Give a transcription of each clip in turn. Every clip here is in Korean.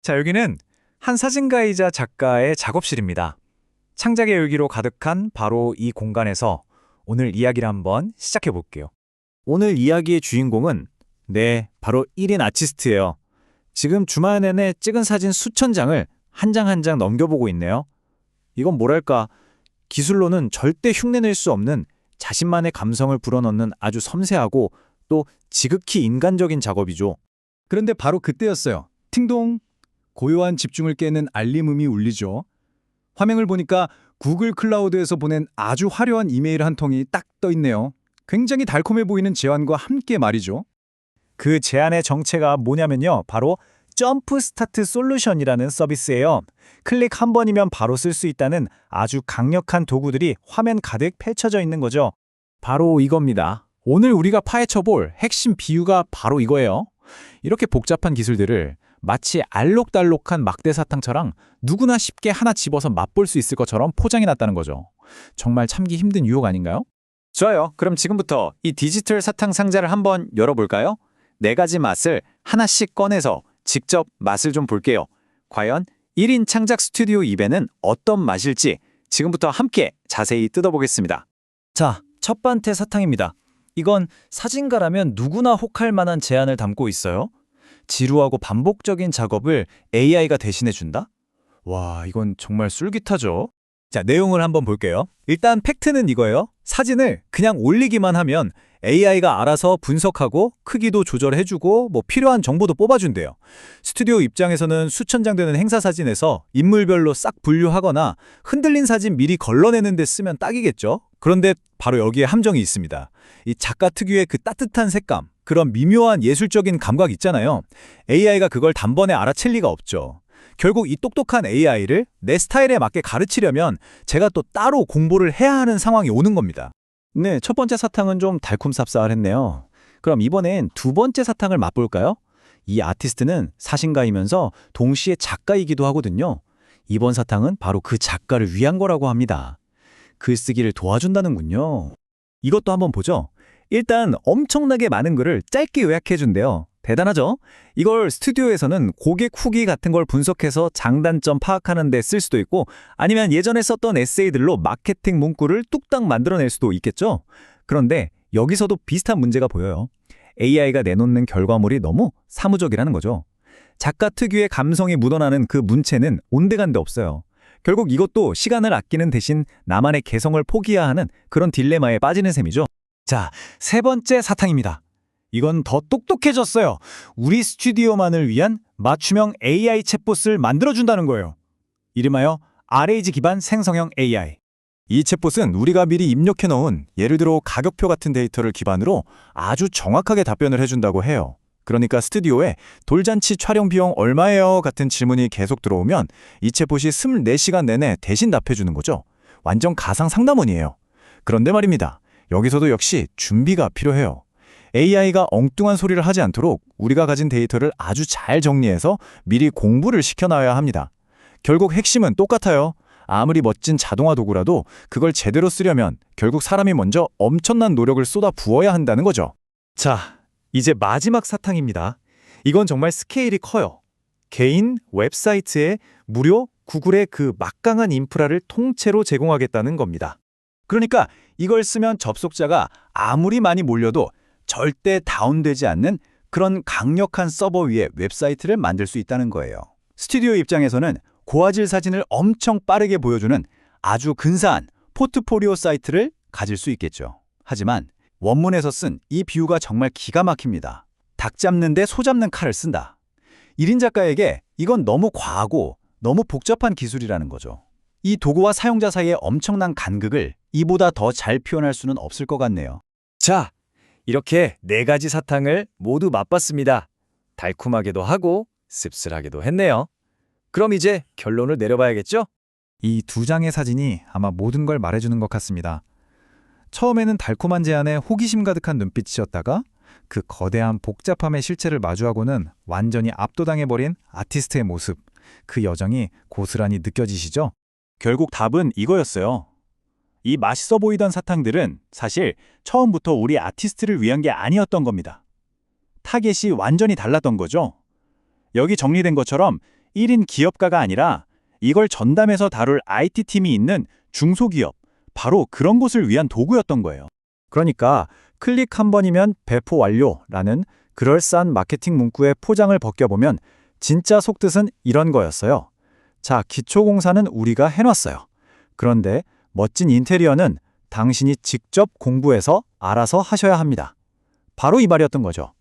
자, 여기는 한 사진가이자 작가의 작업실입니다. 창작의 열기로 가득한 바로 이 공간에서 오늘 이야기를 한번 시작해 볼게요. 오늘 이야기의 주인공은 바로 1인 아티스트예요. 지금 주말 내내 찍은 사진 수천 장을 한 장 한 장 넘겨보고 있네요. 이건 뭐랄까, 기술로는 절대 흉내낼 수 없는 자신만의 감성을 불어넣는 아주 섬세하고 또 지극히 인간적인 작업이죠. 그런데 바로 그때였어요. 팅동! 고요한 집중을 깨는 알림음이 울리죠. 화면을 보니까 구글 클라우드에서 보낸 아주 화려한 이메일 한 통이 딱 떠 있네요. 굉장히 달콤해 보이는 제안과 함께 말이죠. 그 제안의 정체가 뭐냐면요. 바로 점프 스타트 솔루션이라는 서비스예요. 클릭 한 번이면 바로 쓸 수 있다는 아주 강력한 도구들이 화면 가득 펼쳐져 있는 거죠. 바로 이겁니다. 오늘 우리가 파헤쳐볼 핵심 비유가 바로 이거예요. 이렇게 복잡한 기술들을 마치 알록달록한 막대 사탕처럼 누구나 쉽게 하나 집어서 맛볼 수 있을 것처럼 포장해놨다는 거죠. 정말 참기 힘든 유혹 아닌가요? 좋아요. 그럼 지금부터 이 디지털 사탕 상자를 한번 열어볼까요? 4가지 맛을 하나씩 꺼내서 직접 맛을 좀 볼게요. 과연 1인 창작 스튜디오 입에는 어떤 맛일지 지금부터 함께 자세히 뜯어보겠습니다. 자, 첫 번째 사탕입니다. 이건 사진가라면 누구나 혹할 만한 제안을 담고 있어요. 지루하고 반복적인 작업을 AI가 대신해준다? 와, 이건 정말 쫄깃하죠? 자, 내용을 한번 볼게요. 일단 팩트는 이거예요. 사진을 그냥 올리기만 하면 AI가 알아서 분석하고 크기도 조절해주고 필요한 정보도 뽑아준대요. 스튜디오 입장에서는 수천 장 되는 행사 사진에서 인물별로 싹 분류하거나 흔들린 사진 미리 걸러내는 데 쓰면 딱이겠죠? 그런데 바로 여기에 함정이 있습니다. 이 작가 특유의 그 따뜻한 색감, 그런 미묘한 예술적인 감각 있잖아요. AI가 그걸 단번에 알아챌 리가 없죠. 결국 이 똑똑한 AI를 내 스타일에 맞게 가르치려면 제가 또 따로 공부를 해야 하는 상황이 오는 겁니다. 네, 첫 번째 사탕은 좀 달콤쌉싸했네요. 그럼 이번엔 두 번째 사탕을 맛볼까요? 이 아티스트는 사진가이면서 동시에 작가이기도 하거든요. 이번 사탕은 바로 그 작가를 위한 거라고 합니다. 글쓰기를 도와준다는군요. 이것도 한번 보죠. 일단 엄청나게 많은 글을 짧게 요약해준대요. 대단하죠? 이걸 스튜디오에서는 고객 후기 같은 걸 분석해서 장단점 파악하는 데 쓸 수도 있고 아니면 예전에 썼던 에세이들로 마케팅 문구를 뚝딱 만들어낼 수도 있겠죠? 그런데 여기서도 비슷한 문제가 보여요. AI가 내놓는 결과물이 너무 사무적이라는 거죠. 작가 특유의 감성이 묻어나는 그 문체는 온데간데 없어요. 결국 이것도 시간을 아끼는 대신 나만의 개성을 포기해야 하는 그런 딜레마에 빠지는 셈이죠. 자, 세 번째 사탕입니다. 이건 더 똑똑해졌어요. 우리 스튜디오만을 위한 맞춤형 AI 챗봇을 만들어준다는 거예요. 이름하여 RAG 기반 생성형 AI. 이 챗봇은 우리가 미리 입력해 놓은 예를 들어 가격표 같은 데이터를 기반으로 아주 정확하게 답변을 해준다고 해요. 그러니까 스튜디오에 돌잔치 촬영 비용 얼마예요? 같은 질문이 계속 들어오면 이 챗봇이 24시간 내내 대신 답해주는 거죠. 완전 가상 상담원이에요. 그런데 말입니다. 여기서도 역시 준비가 필요해요. AI가 엉뚱한 소리를 하지 않도록 우리가 가진 데이터를 아주 잘 정리해서 미리 공부를 시켜놔야 합니다. 결국 핵심은 똑같아요. 아무리 멋진 자동화 도구라도 그걸 제대로 쓰려면 결국 사람이 먼저 엄청난 노력을 쏟아 부어야 한다는 거죠. 자, 이제 마지막 사탕입니다. 이건 정말 스케일이 커요. 개인 웹사이트에 무료 구글의 그 막강한 인프라를 통째로 제공하겠다는 겁니다. 그러니까 이걸 쓰면 접속자가 아무리 많이 몰려도 절대 다운되지 않는 그런 강력한 서버 위에 웹사이트를 만들 수 있다는 거예요. 스튜디오 입장에서는 고화질 사진을 엄청 빠르게 보여주는 아주 근사한 포트포리오 사이트를 가질 수 있겠죠. 하지만 원문에서 쓴 이 비유가 정말 기가 막힙니다. 닭 잡는데 소 잡는 칼을 쓴다. 1인 작가에게 이건 너무 과하고 너무 복잡한 기술이라는 거죠. 이 도구와 사용자 사이의 엄청난 간극을 이보다 더 잘 표현할 수는 없을 것 같네요. 자, 이렇게 4가지 사탕을 모두 맛봤습니다. 달콤하게도 하고 씁쓸하게도 했네요. 그럼 이제 결론을 내려봐야겠죠? 이 2장의 사진이 아마 모든 걸 말해주는 것 같습니다. 처음에는 달콤한 제안에 호기심 가득한 눈빛이었다가 그 거대한 복잡함의 실체를 마주하고는 완전히 압도당해버린 아티스트의 모습, 그 여정이 고스란히 느껴지시죠? 결국 답은 이거였어요. 이 맛있어 보이던 사탕들은 사실 처음부터 우리 아티스트를 위한 게 아니었던 겁니다. 타겟이 완전히 달랐던 거죠. 여기 정리된 것처럼 1인 기업가가 아니라 이걸 전담해서 다룰 IT팀이 있는 중소기업, 바로 그런 곳을 위한 도구였던 거예요. 그러니까 클릭 한 번이면 배포 완료라는 그럴싸한 마케팅 문구의 포장을 벗겨보면 진짜 속뜻은 이런 거였어요. 자, 기초공사는 우리가 해놨어요. 그런데 멋진 인테리어는 당신이 직접 공부해서 알아서 하셔야 합니다. 바로 이 말이었던 거죠.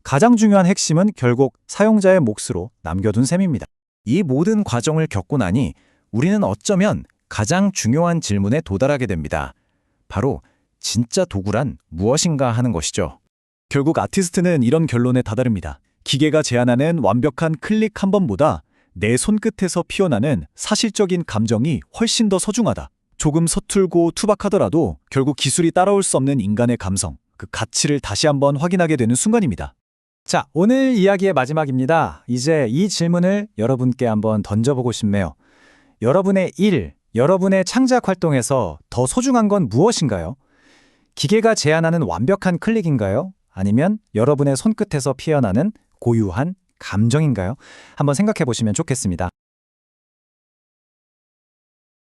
가장 중요한 핵심은 결국 사용자의 몫으로 남겨둔 셈입니다. 이 모든 과정을 겪고 나니 우리는 어쩌면 가장 중요한 질문에 도달하게 됩니다. 바로 진짜 도구란 무엇인가 하는 것이죠. 결국 아티스트는 이런 결론에 다다릅니다. 기계가 제안하는 완벽한 클릭 한 번보다 내 손끝에서 피어나는 사실적인 감정이 훨씬 더 소중하다. 조금 서툴고 투박하더라도 결국 기술이 따라올 수 없는 인간의 감성, 그 가치를 다시 한번 확인하게 되는 순간입니다. 자, 오늘 이야기의 마지막입니다. 이제 이 질문을 여러분께 한번 던져보고 싶네요. 여러분의 일, 여러분의 창작 활동에서 더 소중한 건 무엇인가요? 기계가 제안하는 완벽한 클릭인가요? 아니면 여러분의 손끝에서 피어나는 고유한 감정인가요? 한번 생각해 보시면 좋겠습니다.